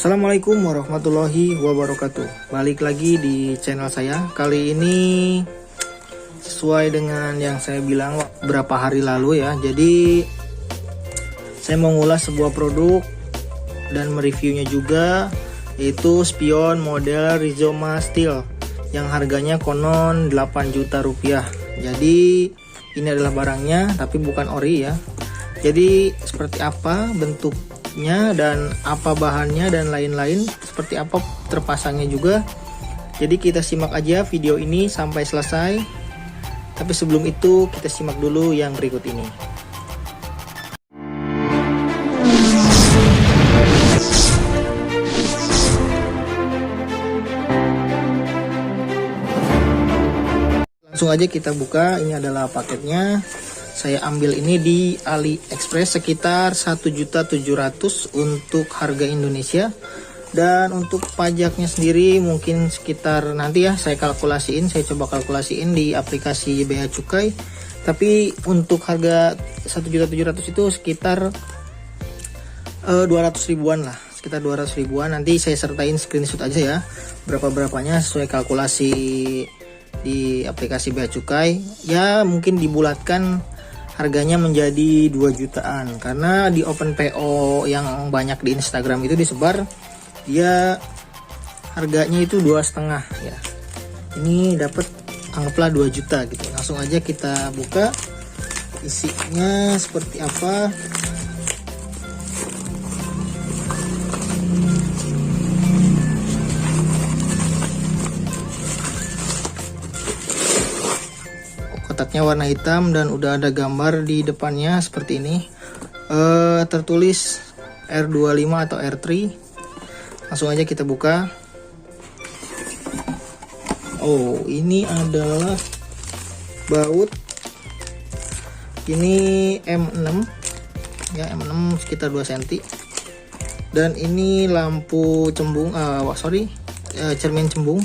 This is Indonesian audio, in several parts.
Assalamualaikum warahmatullahi wabarakatuh. Balik lagi di channel saya. Kali ini sesuai dengan yang saya bilang beberapa hari lalu ya. Jadi saya mau ngulas sebuah produk dan mereviewnya juga, yaitu spion model Rizoma Steel yang harganya konon 8 juta rupiah. Jadi ini adalah barangnya tapi bukan ori ya. Jadi seperti apa bentuknya dan apa bahannya dan lain-lain, seperti apa terpasangnya juga. Jadi kita simak aja video ini sampai selesai. Tapi sebelum itu kita simak dulu yang berikut ini. Langsung aja kita buka. Ini adalah paketnya. Saya ambil ini di AliExpress sekitar 1.700.000 untuk harga Indonesia. Dan untuk pajaknya sendiri mungkin sekitar, nanti ya saya kalkulasiin, saya coba kalkulasiin di aplikasi Bea Cukai. Tapi untuk harga 1.700.000 itu sekitar 200 ribuan lah, sekitar 200 ribuan. Nanti saya sertain screenshot aja ya berapa-berapanya sesuai kalkulasi di aplikasi Bea Cukai. Ya mungkin dibulatkan harganya menjadi 2 jutaan, karena di open PO yang banyak di Instagram itu disebar dia harganya itu 2,5 ya. Ini dapat anggaplah 2 juta gitu. Langsung aja kita buka isinya seperti apa. Kotaknya warna hitam dan udah ada gambar di depannya seperti ini. Tertulis R25 atau R3. Langsung aja kita buka. Oh, ini adalah baut. Ini M6 ya, M6 sekitar 2 cm. Dan ini lampu cembung, cermin cembung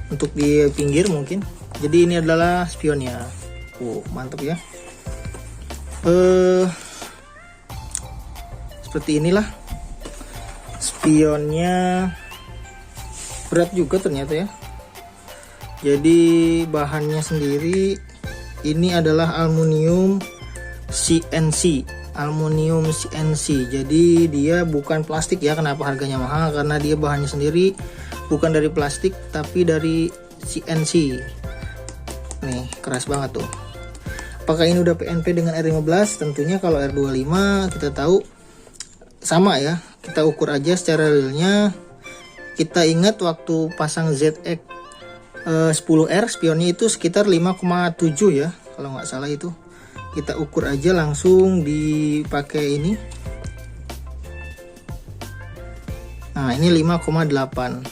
untuk di pinggir mungkin. Jadi ini adalah spionnya. Mantap ya. Seperti inilah spionnya. Berat juga ternyata ya. Jadi bahannya sendiri ini adalah aluminium CNC. Aluminium CNC. Jadi dia bukan plastik ya. Kenapa harganya mahal? Karena dia bahannya sendiri bukan dari plastik tapi dari CNC. Nih, keras banget tuh. Apakah ini udah PNP dengan R15? Tentunya kalau R25 kita tahu sama ya. Kita ukur aja secara realnya. Kita ingat waktu pasang ZX 10R spionnya itu sekitar 5,7 ya, kalau nggak salah itu. Kita ukur aja langsung dipakai ini. Nah, ini 5,8.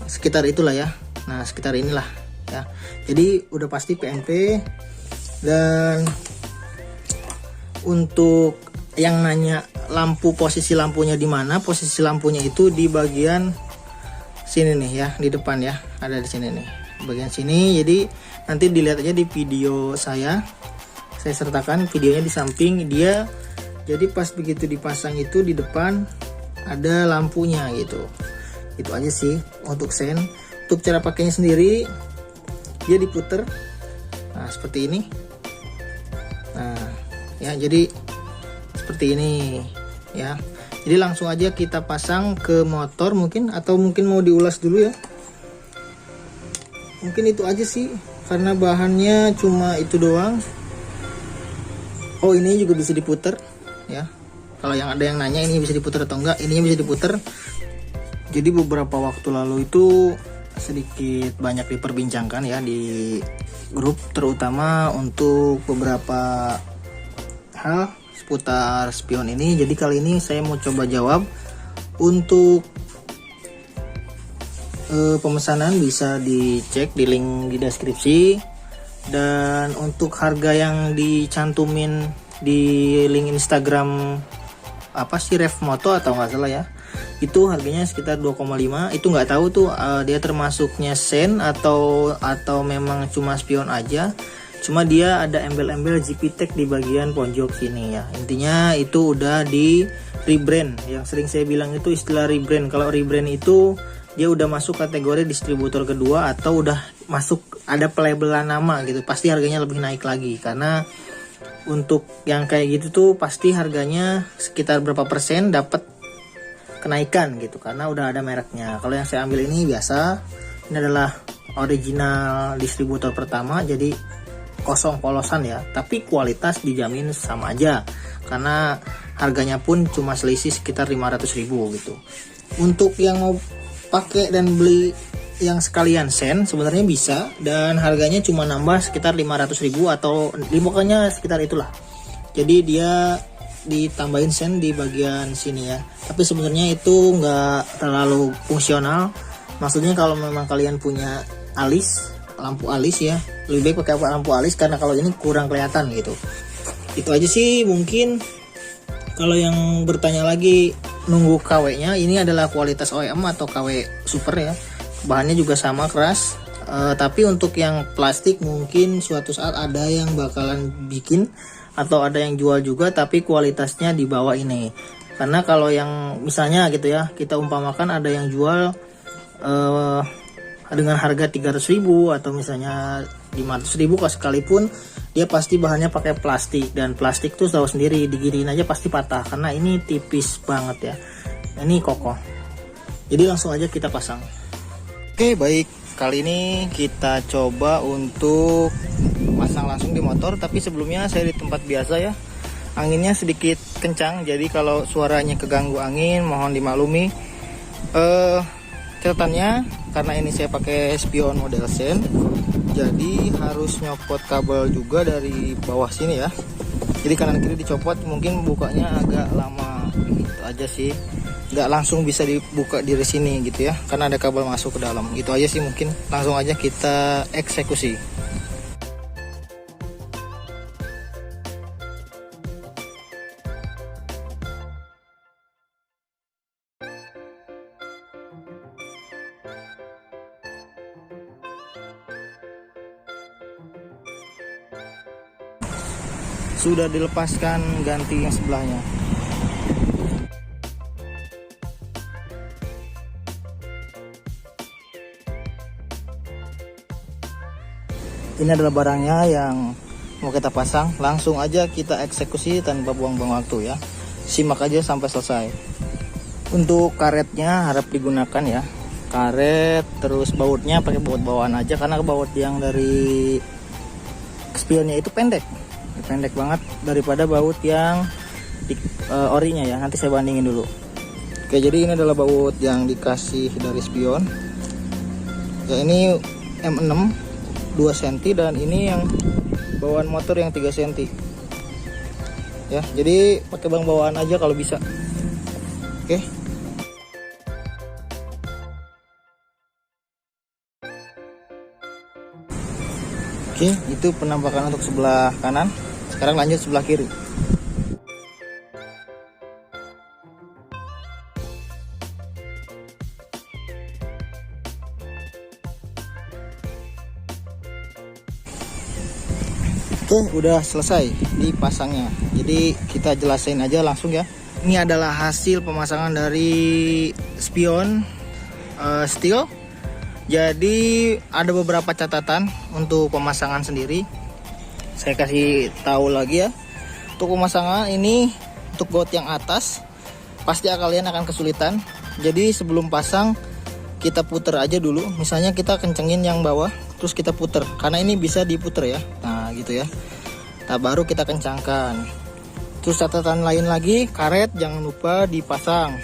Sekitar itulah ya. Nah, sekitar inilah ya. Jadi udah pasti PNP. Dan untuk yang nanya lampu, posisi lampunya di mana? Posisi lampunya itu di bagian sini nih ya, di depan ya. Ada di sini nih, bagian sini. Jadi nanti dilihat aja di video saya sertakan videonya di samping dia. Jadi pas begitu dipasang itu di depan ada lampunya gitu. Itu aja sih untuk sen. Untuk cara pakainya sendiri, dia diputer. Nah, seperti ini. Nah, ya jadi seperti ini ya. Jadi langsung aja kita pasang ke motor mungkin, atau mungkin mau diulas dulu ya. Mungkin itu aja sih, karena bahannya cuma itu doang. Oh, ini juga bisa diputer ya. Kalau yang ada yang nanya ini bisa diputer atau enggak, ininya bisa diputer. Jadi beberapa waktu lalu itu sedikit banyak diperbincangkan ya di grup, terutama untuk beberapa hal seputar spion ini. Jadi kali ini saya mau coba jawab. Untuk pemesanan bisa dicek di link di deskripsi, dan untuk harga yang dicantumin di link Instagram Revmoto atau nggak salah ya, itu harganya sekitar 2,5. Itu nggak tahu tuh dia termasuknya sen atau memang cuma spion aja. cuma dia ada embel-embel GP Tech di bagian pojok sini ya. Intinya itu udah di rebrand. Yang sering saya bilang itu istilah rebrand. Kalau rebrand itu dia udah masuk kategori distributor kedua atau udah masuk ada pelabelan nama gitu, pasti harganya lebih naik lagi. Karena untuk yang kayak gitu tuh pasti harganya sekitar berapa persen dapat kenaikan gitu, karena udah ada mereknya. Kalau yang saya ambil ini biasa, ini adalah original distributor pertama, jadi kosong polosan ya, tapi kualitas dijamin sama aja karena harganya pun cuma selisih sekitar 500.000 gitu. Untuk yang mau pakai dan beli yang sekalian sen sebenarnya bisa, dan harganya cuma nambah sekitar 500.000 atau pokoknya sekitar itulah. Jadi dia ditambahin sen di bagian sini ya, tapi sebenarnya itu nggak terlalu fungsional. Maksudnya kalau memang kalian punya alis, lampu alis ya, lebih baik pakai lampu alis karena kalau ini kurang kelihatan gitu. Itu aja sih mungkin. Kalau yang bertanya lagi nunggu KW-nya, ini adalah kualitas OEM atau KW super ya. Bahannya juga sama keras. Tapi untuk yang plastik mungkin suatu saat ada yang bakalan bikin atau ada yang jual juga, tapi kualitasnya di bawah ini. Karena kalau yang misalnya gitu ya, kita umpamakan ada yang jual dengan harga 300.000 atau misalnya 500.000 sekalipun, dia pasti bahannya pakai plastik, dan plastik tuh tahu sendiri diginiin aja pasti patah karena ini tipis banget ya, ini kokoh. Jadi langsung aja kita pasang. Oke baik, kali ini kita coba untuk pasang langsung di motor, tapi sebelumnya saya di tempat biasa ya, anginnya sedikit kencang, jadi kalau suaranya keganggu angin mohon dimaklumi. Catatannya, karena ini saya pakai spion model sen, jadi harus nyopot kabel juga dari bawah sini ya. Jadi kanan kiri dicopot, mungkin bukanya agak lama gitu aja sih, nggak langsung bisa dibuka dari sini gitu ya, karena ada kabel masuk ke dalam. Gitu aja sih mungkin. Langsung aja kita eksekusi. Sudah dilepaskan, ganti yang sebelahnya. Ini adalah barangnya yang mau kita pasang. Langsung aja kita eksekusi tanpa buang-buang waktu ya. Simak aja sampai selesai. Untuk karetnya harap digunakan ya, karet, terus bautnya pakai baut bawaan aja, karena baut yang dari spionnya itu pendek banget daripada baut yang orinya ya. Nanti saya bandingin dulu. Oke, jadi ini adalah baut yang dikasih dari spion ya, ini M6 2 cm, dan ini yang bawaan motor yang 3 cm ya. Jadi pakai bang bawaan aja kalau bisa. Oke, itu penampakan untuk sebelah kanan. Sekarang lanjut sebelah kiri. Oke, udah selesai dipasangnya. Jadi kita jelasin aja langsung ya. Ini adalah hasil pemasangan dari spion steel. Jadi ada beberapa catatan untuk pemasangan sendiri. Saya kasih tahu lagi ya. Untuk pemasangan ini, untuk baut yang atas pasti kalian akan kesulitan. Jadi sebelum pasang kita puter aja dulu. Misalnya kita kencengin yang bawah, terus kita puter, karena ini bisa diputer ya. Nah gitu ya. Nah baru kita kencangkan. Terus catatan lain lagi, karet jangan lupa dipasang.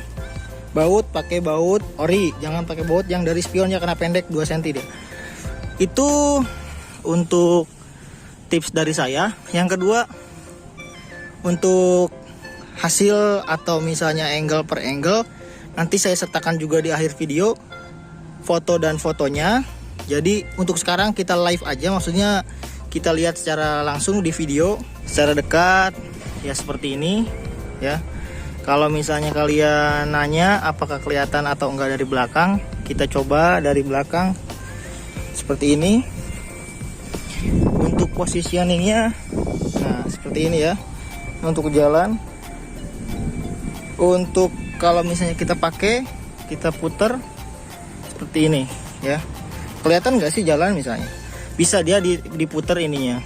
Baut pakai baut ori, jangan pakai baut yang dari spionnya karena pendek 2 cm dia. Itu untuk tips dari saya. Yang kedua, untuk hasil atau misalnya angle per angle, nanti saya sertakan juga di akhir video foto dan fotonya. Jadi untuk sekarang kita live aja, maksudnya kita lihat secara langsung di video secara dekat ya, seperti ini ya. Kalau misalnya kalian nanya apakah kelihatan atau enggak dari belakang, kita coba dari belakang seperti ini. Untuk positioningnya, nah seperti ini ya. Untuk jalan, untuk kalau misalnya kita pakai, kita putar seperti ini ya. Kelihatan nggak sih jalan misalnya? Bisa dia diputar ininya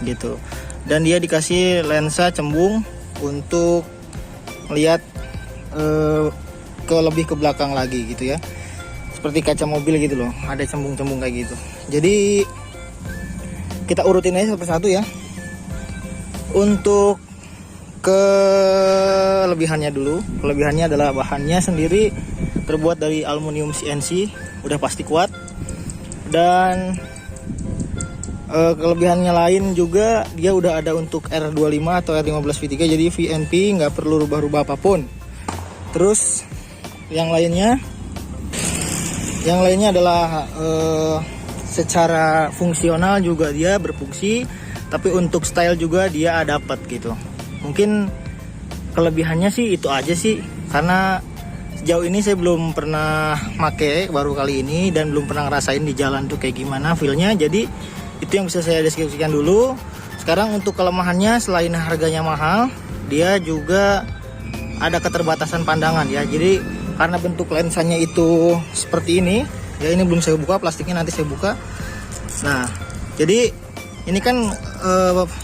gitu. Dan dia dikasih lensa cembung untuk lihat lebih ke belakang lagi gitu ya. Seperti kaca mobil gitu loh, ada cembung-cembung kayak gitu. Jadi kita urutin aja satu persatu ya. Untuk kelebihannya dulu. Kelebihannya adalah bahannya sendiri terbuat dari aluminium CNC, udah pasti kuat. Dan kelebihannya lain juga, dia udah ada untuk R25 atau R15 V3, jadi VNP, nggak perlu rubah-rubah apapun. Terus yang lainnya adalah secara fungsional juga dia berfungsi, tapi untuk style juga dia dapat gitu. Mungkin kelebihannya sih itu aja sih, karena sejauh ini saya belum pernah make, baru kali ini, dan belum pernah ngerasain di jalan tuh kayak gimana feelnya. Jadi itu yang bisa saya deskripsikan dulu. Sekarang untuk kelemahannya, selain harganya mahal, dia juga ada keterbatasan pandangan ya. Jadi karena bentuk lensanya itu seperti ini ya, ini belum saya buka plastiknya, nanti saya buka. Nah jadi ini kan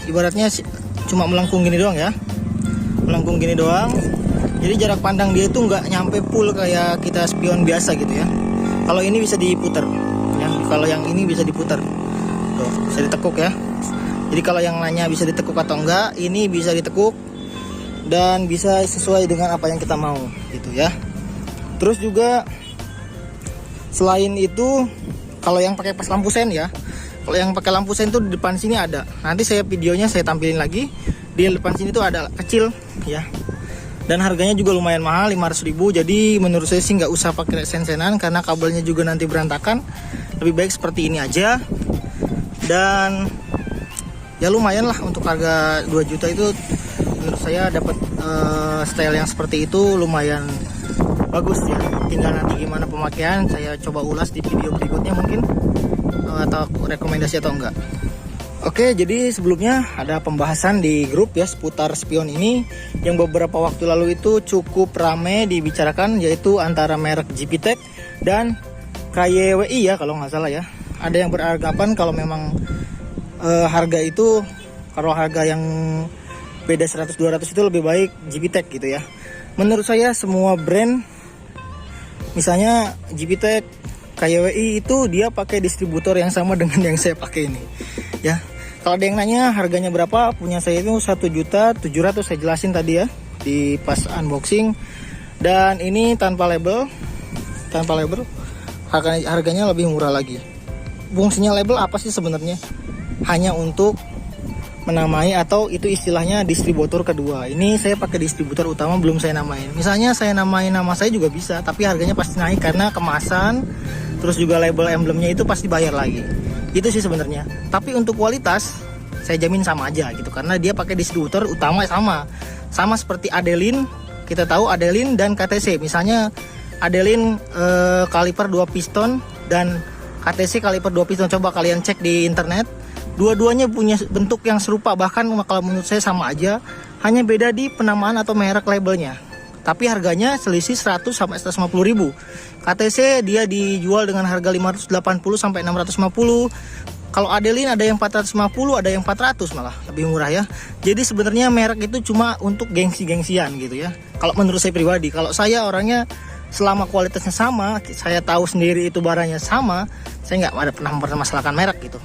ibaratnya cuma melengkung gini doang ya, melengkung gini doang. Jadi jarak pandang dia itu nggak nyampe full kayak kita spion biasa gitu ya. Kalau ini bisa diputar ya, kalau yang ini bisa diputar tuh, bisa ditekuk ya. Jadi kalau yang nanya bisa ditekuk atau enggak, ini bisa ditekuk dan bisa sesuai dengan apa yang kita mau gitu ya. Terus juga selain itu, kalau yang pakai pas lampu sen ya, kalau yang pakai lampu sen tuh di depan sini ada. Nanti saya videonya saya tampilin lagi. Di depan sini tuh ada kecil ya. Dan harganya juga lumayan mahal, 500.000. Jadi menurut saya sih nggak usah pakai sen-senan, karena kabelnya juga nanti berantakan. Lebih baik seperti ini aja. Dan ya lumayan lah, untuk harga 2 juta itu menurut saya dapat style yang seperti itu lumayan bagus ya. Tinggal nanti gimana pemakaian saya coba ulas di video berikutnya mungkin, atau rekomendasi atau enggak. Oke, jadi sebelumnya ada pembahasan di grup ya seputar spion ini yang beberapa waktu lalu itu cukup rame dibicarakan, yaitu antara merek GPTech dan KYWI ya kalau nggak salah ya. Ada yang beranggapan kalau memang harga itu, kalau harga yang beda 100-200 itu lebih baik GPTech gitu ya. Menurut saya semua brand, misalnya GPTech, KYWI itu dia pakai distributor yang sama dengan yang saya pakai ini ya. Kalau ada yang nanya harganya berapa, punya saya itu 1.700.000 saya jelasin tadi ya di pas unboxing. Dan ini tanpa label, harganya lebih murah lagi. Fungsinya label apa sih sebenarnya? Hanya untuk menamai, atau itu istilahnya distributor kedua. Ini saya pakai distributor utama, belum saya namain. Misalnya saya namain nama saya juga bisa, tapi harganya pasti naik karena kemasan, terus juga label emblemnya itu pasti bayar lagi. Itu sih sebenarnya. Tapi untuk kualitas saya jamin sama aja gitu, karena dia pakai distributor utama sama seperti Adeline. Kita tahu Adeline dan KTC. Misalnya Adeline kaliper 2 piston dan KTC kaliper 2 piston. Coba kalian cek di internet. Dua-duanya punya bentuk yang serupa, bahkan kalau menurut saya sama aja, hanya beda di penamaan atau merek labelnya. Tapi harganya selisih 100 sampai 150.000. KTC dia dijual dengan harga 580 sampai 650. Kalau Adeline ada yang 450, ada yang 400 malah, lebih murah ya. Jadi sebenarnya merek itu cuma untuk gengsi-gengsian gitu ya. Kalau menurut saya pribadi, kalau saya orangnya selama kualitasnya sama, saya tahu sendiri itu barangnya sama, saya nggak ada pernah mempermasalahkan merek gitu.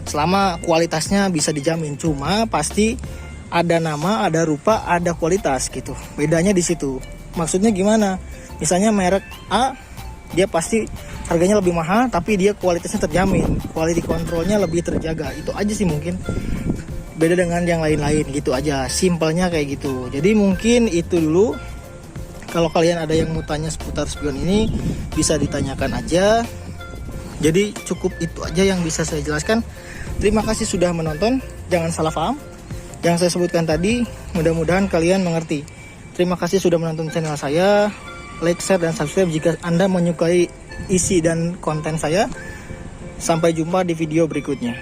Selama kualitasnya bisa dijamin, cuma pasti ada nama, ada rupa, ada kualitas gitu. Bedanya di situ. Maksudnya gimana? Misalnya merek A, dia pasti harganya lebih mahal, tapi dia kualitasnya terjamin, quality controlnya lebih terjaga. Itu aja sih mungkin. Beda dengan yang lain-lain gitu aja. Simpelnya kayak gitu. Jadi mungkin itu dulu. Kalau kalian ada yang mau tanya seputar spion ini, bisa ditanyakan aja. Jadi cukup itu aja yang bisa saya jelaskan. Terima kasih sudah menonton. Jangan salah paham yang saya sebutkan tadi, mudah-mudahan kalian mengerti. Terima kasih sudah menonton channel saya. Like, share, dan subscribe jika Anda menyukai isi dan konten saya. Sampai jumpa di video berikutnya.